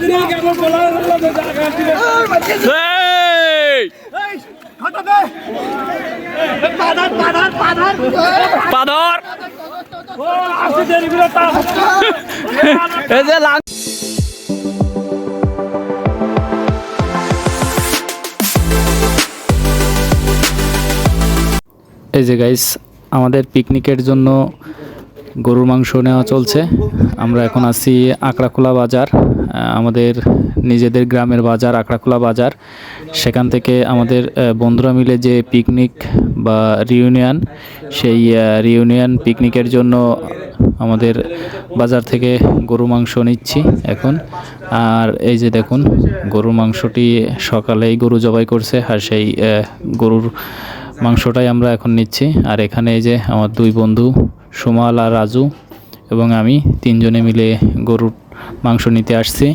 এই যে গাইস আমাদের পিকনিকের জন্য গরুর মাংস নেওয়া চলছে। আমরা এখন আছি আকড়াখোলা বাজার, আমাদের নিজেদের গ্রামের বাজার আকড়াখোলা বাজার। সেখান থেকে আমাদের বন্ধুরা মিলে যে পিকনিক বা রিউনিয়ন, সেই রিউনিয়ন পিকনিকের জন্য আমাদের বাজার থেকে গরু মাংস নিচ্ছি এখন। আর এই যে দেখুন গরুর মাংসটি সকালেই গরু জবাই করছে, আর সেই গরুর মাংসটাই আমরা এখন নিচ্ছি। আর এখানে এই যে আমার দুই বন্ধু সুমাল আর রাজু এবং আমি তিনজনে মিলে গরুর মাংস নিতে আসছি।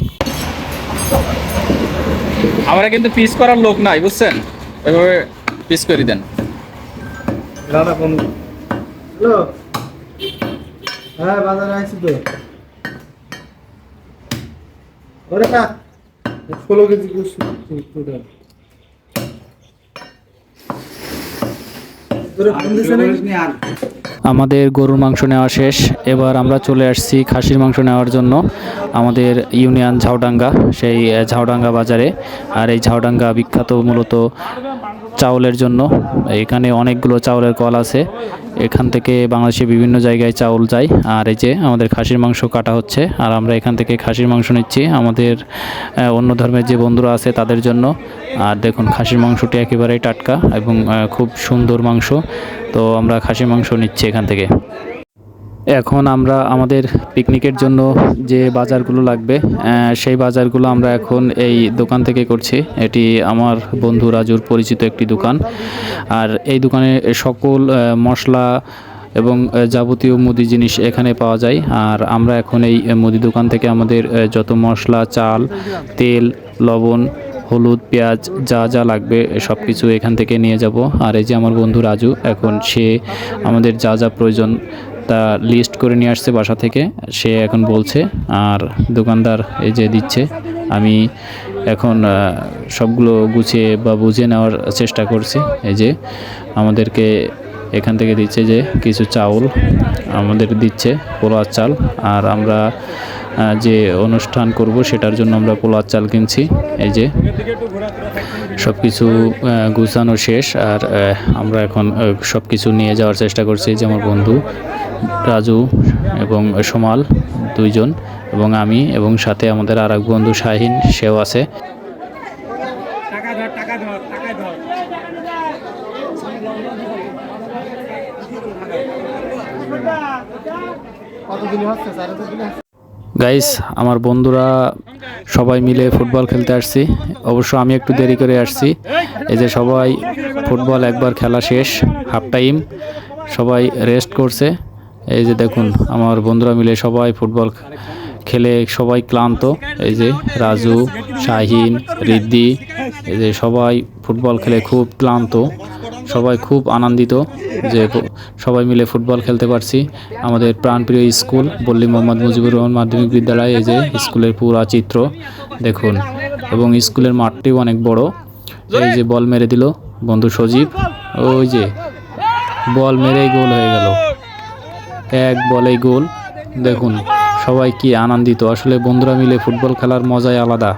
আমরা কিন্তু পিস করার লোক নাই, বুঝছেন? এভাবে পিস করে দেন। হ্যালো, হ্যাঁ বাজারে আইছি তো। ওরে কা 16 কেজি গোশত। আমাদের গরুর মাংস নেওয়া শেষ, এবার আমরা চলে আসছি খাসির মাংস নেওয়ার জন্য আমাদের ইউনিয়ন ঝাউডাঙ্গা, সেই ঝাউডাঙ্গা বাজারে। আর এই ঝাউডাঙ্গা বিখ্যাত মূলত চাউলের জন্য। এখানে অনেকগুলো চাউলের কল আছে, এখান থেকে বাংলাদেশে বিভিন্ন জায়গায় চাউল যায়। আর এই যে আমাদের খাসির মাংস কাটা হচ্ছে, আর আমরা এখান থেকে খাসির মাংস নিচ্ছি আমাদের অন্য ধর্মের যে বন্ধুরা আছে তাদের জন্য। আর দেখুন খাসির মাংসটি একেবারেই টাটকা এবং খুব সুন্দর মাংস। তো আমরা খাসির মাংস নিচ্ছি এখান থেকে। এখন আমরা আমাদের পিকনিকের জন্য যে বাজারগুলো লাগবে সেই বাজারগুলো আমরা এখন এই দোকান থেকে করছি। এটি আমার বন্ধু রাজুর পরিচিত একটি দোকান। আর এই দোকানে সকল মশলা এবং যাবতীয় মুদি জিনিস এখানে পাওয়া যায়। আর আমরা এখন এই মুদি দোকান থেকে আমাদের যত মশলা, চাল, তেল, লবণ, হলুদ, পেঁয়াজ যা যা লাগবে সব কিছু এখান থেকে নিয়ে যাব। আর এই যে আমার বন্ধু রাজু, এখন সে আমাদের যা যা প্রয়োজন তা লিস্ট করে নিয়ে আসছে বাসা থেকে, সে এখন বলছে। আর দোকানদার এই যে দিচ্ছে, আমি এখন সবগুলো গুছিয়ে বা বুঝে নেওয়ার চেষ্টা করছি। এই যে আমাদেরকে এখান থেকে দিচ্ছে যে কিছু চাউল আমাদের দিচ্ছে, পোলার চাল। আর আমরা যে অনুষ্ঠান করব সেটার জন্য আমরা পোলার চাল কিনছি। এই যে সব কিছু গুছানো শেষ, আর আমরা এখন সব কিছু নিয়ে যাওয়ার চেষ্টা করছি। যে আমার বন্ধু রাজু এবং সোমাল দুইজন এবং আমি, এবং সাথে আমাদের আর এক বন্ধু শাহিন, সেও আছে। গাইস আমার বন্ধুরা সবাই মিলে ফুটবল খেলতে আসছি। অবশ্য আমি একটু দেরি করে আসছি। এই যে সবাই ফুটবল একবার খেলা শেষ, হাফ টাইম, সবাই রেস্ট করছে। এই যে দেখুন আমার বন্ধুরা মিলে সবাই ফুটবল খেলে সবাই ক্লান্ত। এই যে রাজু, শাহিন, রিদ্দি, এই যে সবাই ফুটবল খেলে খুব ক্লান্ত। সবাই খুব আনন্দিত যে সবাই মিলে ফুটবল খেলতে পারছি। আমাদের প্রাণপ্রিয় স্কুল বল্লী মোহাম্মদ মুজিবুর রহমান মাধ্যমিক বিদ্যালয়, এই যে স্কুলের পুরা চিত্র দেখুন, এবং স্কুলের মাঠটিও অনেক বড়। এই যে বল মেরে দিল বন্ধু সজীব, ওই যে বল মেরেই গোল হয়ে গেল, এক বলেই গোল। দেখুন সবাই কি আনন্দিত, আসলে বন্ধুরা মিলে ফুটবল খেলার মজাই আলাদা।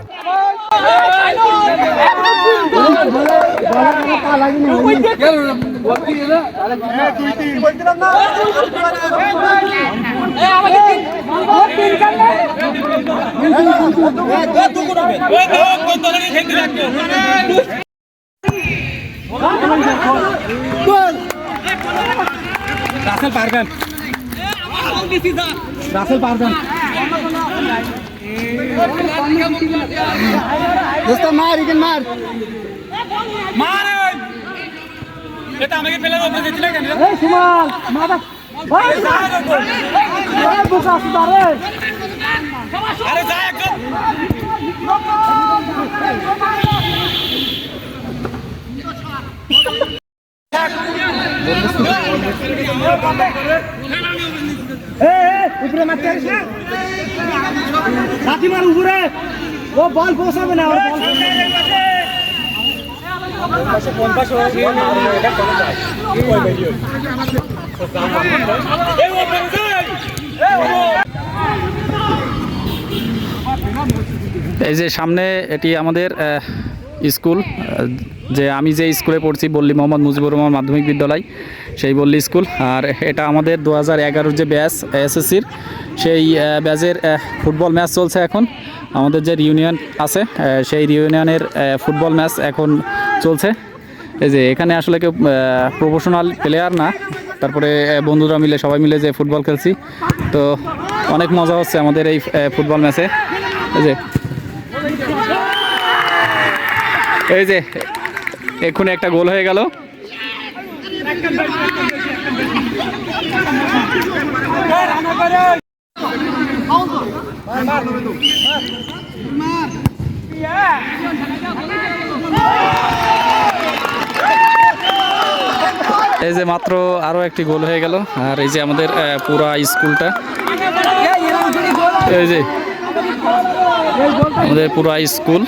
রাসেল পারবেন দোস্ত, মার ইগেন মার মার, এটা আমাকে ফেলে দাও। বুঝেছিলে কেন? এই সুমাল মাদা ভাই ভাই বুকা সুদারে, আরে যা একদম উপরে মারতে আসিস না, লাঠি মার উপরে। ও বল পৌঁছাবে না, এই যে সামনে এটি আমাদের স্কুল, যে আমি যে স্কুলে পড়ছি বল্লী মোহাম্মদ মুজিবুর রহমান মাধ্যমিক বিদ্যালয়, সেই বল্লী স্কুল। আর এটা আমাদের 2011 যে ব্যাচ এসএসসির, সেই ব্যাচের ফুটবল ম্যাচ চলছে এখন। আমাদের যে রিউনিয়ন আছে সেই রিউনিয়নের ফুটবল ম্যাচ এখন চলছে। এই যে এখানে আসলে কেউ প্রফেশনাল প্লেয়ার না, তারপরে বন্ধুরা মিলে সবাই মিলে যে ফুটবল খেলছি, তো অনেক মজা হচ্ছে আমাদের এই ফুটবল ম্যাচে। এই যে এক্ষুনি একটা গোল হয়ে গেল। এই যে মাত্র আরো একটি গোল হয়ে গেল। আর এই যে আমাদের পুরা স্কুলটা, এই যে আমাদের পুরা স্কুল।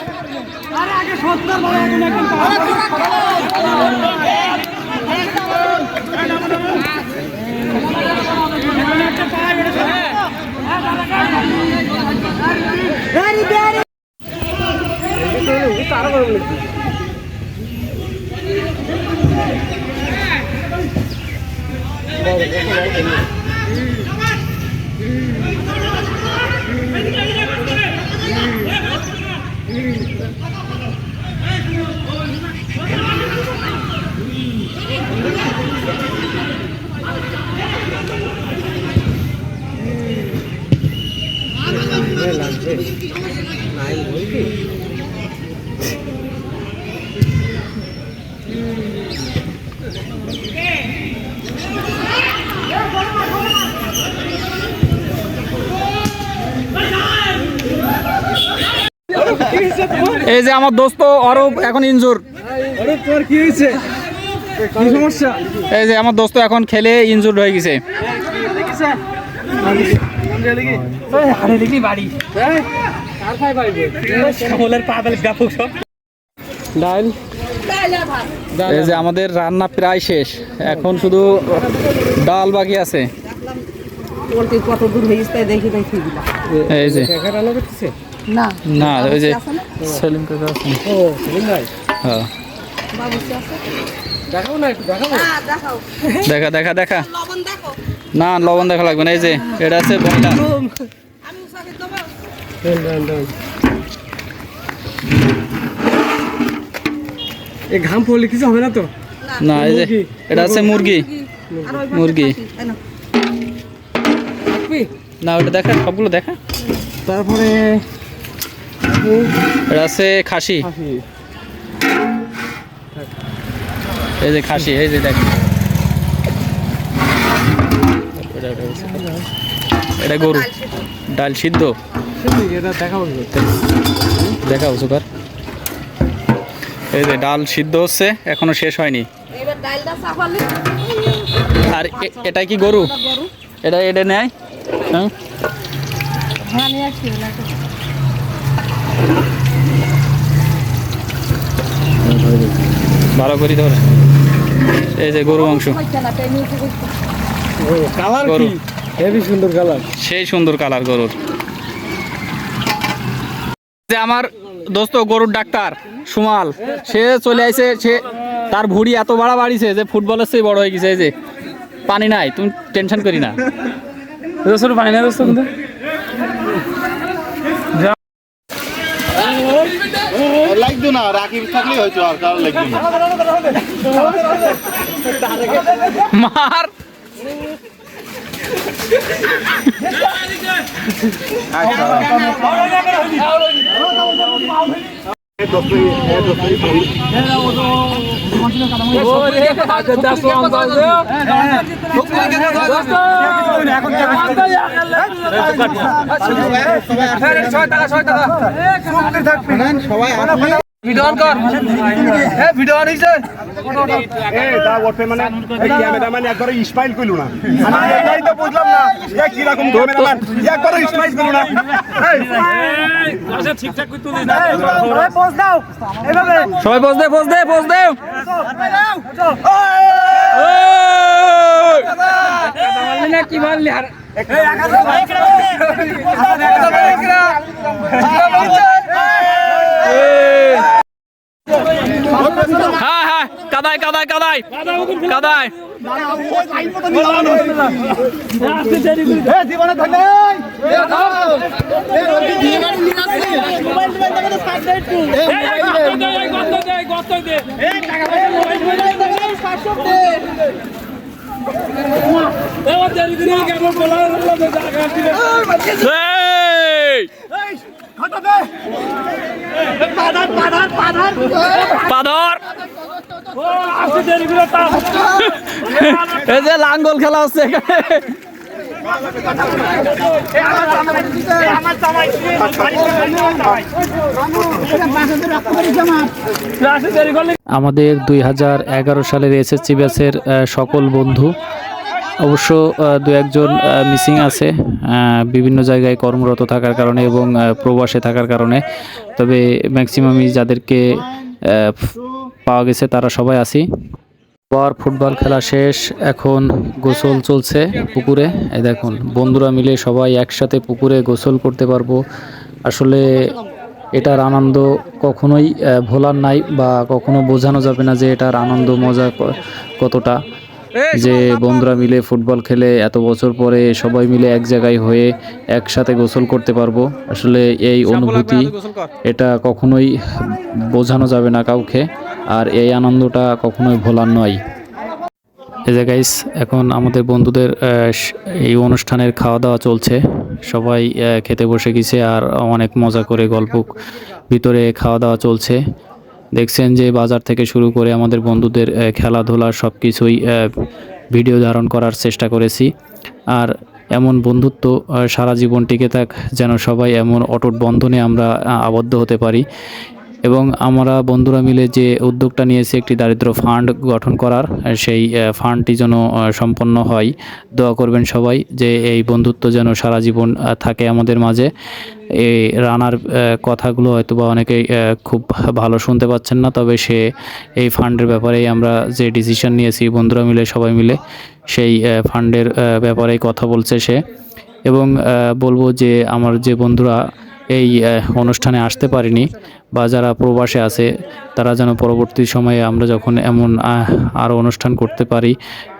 এই যে আমার দোস্ত অরূপ এখন ইনজুর। তোর কি হয়েছে, কি সমস্যা? এই যে আমার দোস্ত এখন খেলে ইনজুর হয়ে গেছে। এই যে আমাদের রান্না প্রায় শেষ, এখন শুধু ডাল বাকি আছে। কত দূর হয়ে গেছে দেখি দেখি এই যে না না, ওই যে সেলিম কাকা আছে। ও সেলিম ভাই, হ্যাঁ বাবুসি আছে, দেখাও না, একটু দেখাও। দেখাও দেখা দেখা দেখা। লবণ দেখো, না লবণ দেখা লাগবে না। এই যে এটা আছে বইটা। আমি উসাকে দেবো। এই ঘাম পড়লে কিছু হবে না তো? না এই যে এটা আছে মুরগি। আর ওই মুরগি। তাই না? না ওটা দেখা, সবগুলো দেখা। তারপরে এটা আছে খাসি। এই যে খাসি, এই যে দেখ, এটা গরু ডাল সিদ্ধ। এটা দেখাবো, দেখাও সুপার। এই যে ডাল সিদ্ধ হচ্ছে, এখনো শেষ হয়নি। এবার ডালটা চাপালে আর এটা কি গরু? গরু এটা এটা নেয়। হ্যাঁ হ্যাঁ নিয়ে আসছি না ভালো করি ধরে। এই যে গরু মাংস, কালার গরু। কি হেভি সুন্দর কালার, সেই সুন্দর কালার গরুর। যে আমার দোস্ত গরুর ডাক্তার সুমাল, সে চলে আইছে। সে তার ভুঁড়ি এত বাড়া বাড়িছে যে ফুটবলের চেয়ে বড় হয়ে গেছে। এই যে পানি নাই, তুমি টেনশন করি না। পানি না দোস্ত, কিন্তু লাগতো না, রাকিব থাকলেই হয়তো, আর কারো লাগতো না। মার ভিডিও অন কর, ভিডিও অন হইছে। এ দা ওঠে মানে এই ক্যামেরাম্যান একবার ইসমাইল কইলো না আমি এটাই তো বুঝলাম না এ কি রকম ক্যামেরাম্যান একবার ইসমাইল কইলো না এই ঠিকঠাক করে তুলিস না সবাই পোজ দাও এইভাবে সবাই পোজ দে কি মারলি আর হ্যাঁ কাদায় জীবনে ধন্য পাথর এই যে লাঙ্গল খেলা হচ্ছে এখানে আমাদের 2011 সালের এসএসসি ব্যাচের সকল বন্ধু, অবশ্য দু একজন মিসিং আছে বিভিন্ন জায়গায় কর্মরত থাকার কারণে এবং প্রবাসে থাকার কারণে, তবে ম্যাক্সিমামই যাদেরকে পাওয়া গেছে তারা সবাই আছি। আবার ফুটবল খেলা শেষ, এখন গোসল চলছে পুকুরে। এই দেখুন বন্ধুরা মিলে সবাই একসাথে পুকুরে গোসল করতে পারবো। আসলে এটার আনন্দ কখনোই ভোলার নাই বা কখনো বোঝানো যাবে না যে এটার আনন্দ মজা কতটা, যে বন্ধুরা মিলে ফুটবল খেলে এত বছর পরে সবাই মিলে এক জায়গায় হয়ে একসাথে গোসল করতে পারবো। আসলে এই অনুভূতি এটা কখনোই বোঝানো যাবে না কাউকে, আর এই আনন্দটা কখনোই ভোলার নয়। এই যে গাইস, এখন আমাদের বন্ধুদের এই অনুষ্ঠানের খাওয়া দাওয়া চলছে, সবাই খেতে বসে গেছে আর অনেক মজা করে গল্প ভিতরে খাওয়া দাওয়া চলছে। দেখছেন যে বাজার থেকে শুরু করে আমাদের বন্ধুদের খেলাধুলা সব কিছুই ভিডিও ধারণ করার চেষ্টা করেছি। আর এমন বন্ধুত্ব সারা জীবন টিকে থাক, যেন সবাই এমন অটুট বন্ধনে আমরা আবদ্ধ হতে পারি। এবং আমরা বন্ধুরা মিলে যে উদ্যোগটা নিয়েছি একটি দারিদ্র ফান্ড গঠন করার, সেই ফান্ডটি যেন সম্পন্ন হয়। দোয়া করবেন সবাই যে এই বন্ধুত্ব যেন সারা জীবন থাকে আমাদের মাঝে। এই রানার কথাগুলো হয়তো বা অনেকেই খুব ভালো শুনতে পাচ্ছেন না, তবে সে এই ফান্ডের ব্যাপারেই আমরা যে ডিসিশন নিয়েছি বন্ধুরা মিলে সবাই মিলে, সেই ফান্ডের ব্যাপারেই কথা বলছে সে। এবং বলবো যে আমার যে বন্ধুরা এই অনুষ্ঠানে আসতে পারেনি বা যারা প্রবাসে আছে, তারা যেন পরবর্তী সময়ে আমরা যখন এমন আরও অনুষ্ঠান করতে পারি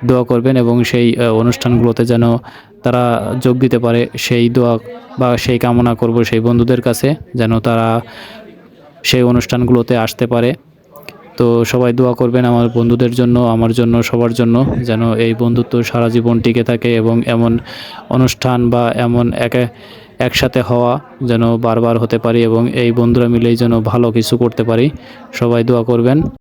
দোয়া করবেন, এবং সেই অনুষ্ঠানগুলোতে যেন তারা যোগ দিতে পারে সেই দোয়া বা সেই কামনা করব সেই বন্ধুদের কাছে, যেন তারা সেই অনুষ্ঠানগুলোতে আসতে পারে। তো সবাই দোয়া করবেন আমার বন্ধুদের জন্য, আমার জন্য, সবার জন্য, যেন এই বন্ধুত্ব সারা জীবন টিকে থাকে এবং এমন অনুষ্ঠান বা এমন একসাথে হওয়া যেন বারবার হতে পারি এবং এই বন্ধুরা মিলেই যেন ভালো কিছু করতে পারি। সবাই দোয়া করবেন।